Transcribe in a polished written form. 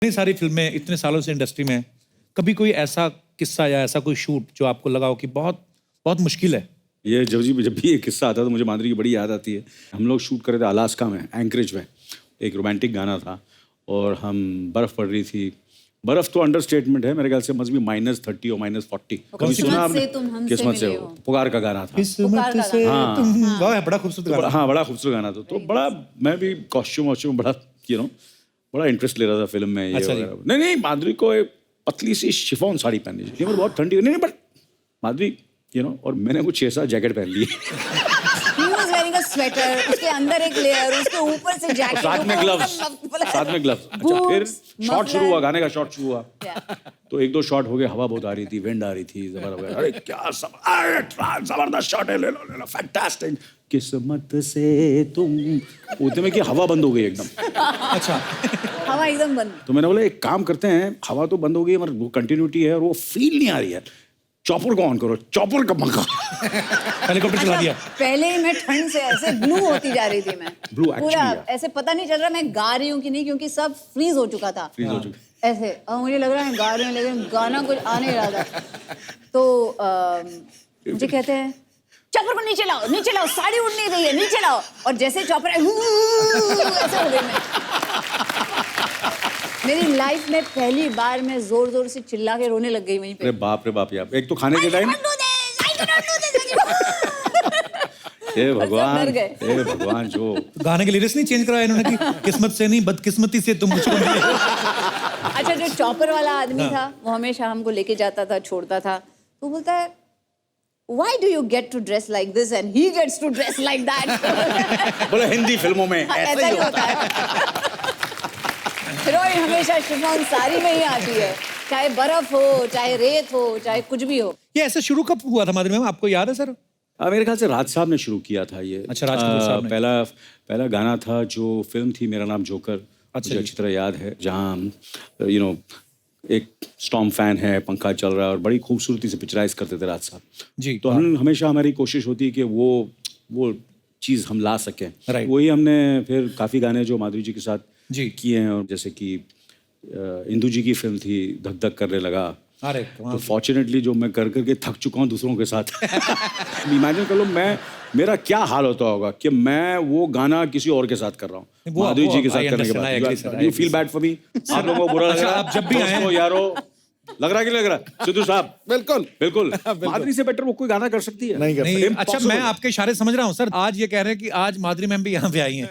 इतनी सारी फिल्में इतने सालों से इंडस्ट्री में, कभी कोई ऐसा किस्सा या ऐसा कोई शूट जो आपको लगा हो कि बहुत बहुत मुश्किल है? ये जब भी ये किस्सा आता है तो मुझे माधुरी की बड़ी याद आती है। हम लोग शूट कर रहे थे अलास्का में, एंकरेज में। एक रोमांटिक गाना था और हम बर्फ़ पड़ रही थी। बर्फ़ तो अंडरस्टेटमेंट है, मेरे ख्याल से मस्ट बी -30 और -40। कभी सुना आपने? किस्मत से हो, पुकार का गाना था। किस्मत से तुम, वाह बड़ा खूबसूरत गाना। हाँ, बड़ा खूबसूरत गाना था। तो बड़ा मैं भी कॉस्ट्यूम बड़ा बड़ा इंटरेस्ट ले रहा था फिल्म में। ये अच्छा जी। वगैरह। नहीं माधुरी को एक पतली सी शिफॉन साड़ी पहननी थी। बहुत ठंडी नहीं बट माधुरी और मैंने कुछ 6-7 जैकेट पहन ली। He was wearing a sweater, उसके अंदर एक लेयर, उसके ऊपर से जैकेट, साथ में ग्लव्स। अच्छा, फिर शॉट शुरू हुआ, गाने का शॉट शुरू हुआ। तो 1-2 शॉट हो गए, हवा बहुत आ रही थी, विंड आ रही थी, जबरदस्त। अरे क्या जबरदस्त शॉट है, ले लो फैंटास्टिक। किस्मत से तुम, उतने में कि हवा बंद हो गई एकदम। अच्छा। हवा एकदम बंद। तो मैंने बोला एक काम करते हैं, हवा तो बंद हो गई मगर वो कंटिन्यूटी है और वो फील नहीं आ रही है। चॉपर को ऑन करो, चॉपर का पंखा। हेलीकॉप्टर चला दिया। पहले ही मैं ठंड से ऐसे ब्लू होती जा रही थी मैं। Blue पूरा actually, ऐसे पता नहीं चल रहा मैं गा रही हूँ कि नहीं, क्योंकि सब फ्रीज हो चुका था। फ्रीज हो चुका। ऐसे और मुझे लग रहा है गा रही हूँ लेकिन गाना कुछ आ नहीं रहा था। तो मुझे कहते हैं चॉपर को नीचे लाओ, साड़ी उड़ नहीं रही है, नीचे लाओ। और जैसे चॉपर ऐसे हो गई मैं। मेरी लाइफ में पहली बार मैं जोर से चिल्ला के रोने लग गई वहीं पे। अरे बाप यार, एक तो खाने के टाइम हे भगवान जो गाने के लिरिक्स नहीं चेंज कराया इन्होंने कि किस्मत से नहीं बदकिस्मती से तुम मुझको मिले। अच्छा, जो चॉपर वाला आदमी था वो हमेशा हमको लेके जाता था, छोड़ता था। तो बोलता है Why do you get to dress like this and he gets to dress like that? बोला हिंदी फिल्मों में ऐसा ही होता है। हीरोइन हमेशा शिफॉन साड़ी में ही आती है, चाहे बर्फ हो, चाहे रेत हो, चाहे कुछ भी हो। ये ऐसे शुरू कब हुआ था माधुरी मैम, आपको याद है सर? मेरे ख्याल से राज साहब ने शुरू किया था ये। अच्छा, राज कपूर साहब ने। पहला गाना था जो फिल्म थी मेरा नाम जोकर। अच्छा, मुझे अच्छी तरह याद है, जहाँ एक स्टॉर्म फैन है, पंखा चल रहा है और बड़ी खूबसूरती से पिक्चराइज करते थे राज साहब जी। तो हम हमेशा हमारी कोशिश होती है कि वो चीज़ हम ला सकें। राइट। वही हमने फिर काफ़ी गाने जो माधुरी जी के साथ जी किए हैं, और जैसे कि इंदु जी की फिल्म थी धक धक करने लगा। अरे तो फॉर्चुनेटली जो मैं कर करके थक चुका हूँ दूसरों के साथ। इमेजिन कर लो मेरा क्या हाल होता होगा कि मैं वो गाना किसी और के साथ कर रहा हूँ, माधुरी जी के साथ करने के बाद। You feel bad for me? आप लोगों को बुरा लग रहा है? आप जब भी आए यारो, लग रहा कि लग रहा सिद्धू साहब? बिल्कुल माधुरी से बेटर वो कोई गाना कर सकती है? नहीं कर नहीं, अच्छा मैं आपके इशारे समझ रहा हूँ सर। आज ये कह रहे हैं कि आज माधुरी मैम भी यहाँ पे आई हैं।